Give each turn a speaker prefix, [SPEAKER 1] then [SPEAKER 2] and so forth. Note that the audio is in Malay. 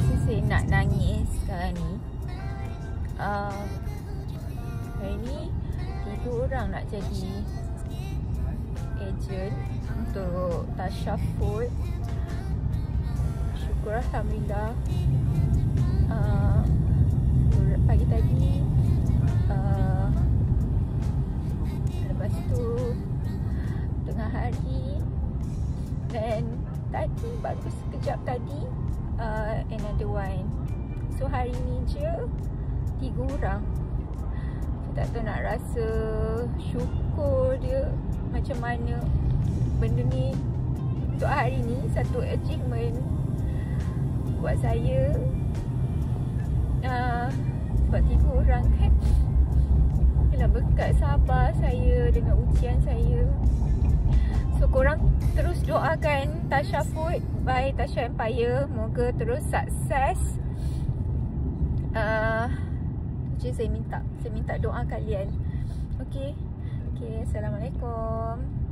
[SPEAKER 1] rasa saya nak nangis sekarang ni. Hari ni 3 orang nak jadi ejen untuk Tasha Food. Syukur alhamdulillah. Pagi tadi, lepas tu tengah hari, dan tadi baru sekejap tadi another one. So hari ni je 3 orang. Saya tak tahu nak rasa syukur dia macam mana. Benda ni untuk hari ni satu achievement buat saya. Sebab 3 orang kan ialah berkat sabar saya dengan ujian saya. So korang terus doakan Tasha Food by Tasha Empire, moga terus sukses. Saya minta doa kalian. Okay, Assalamualaikum.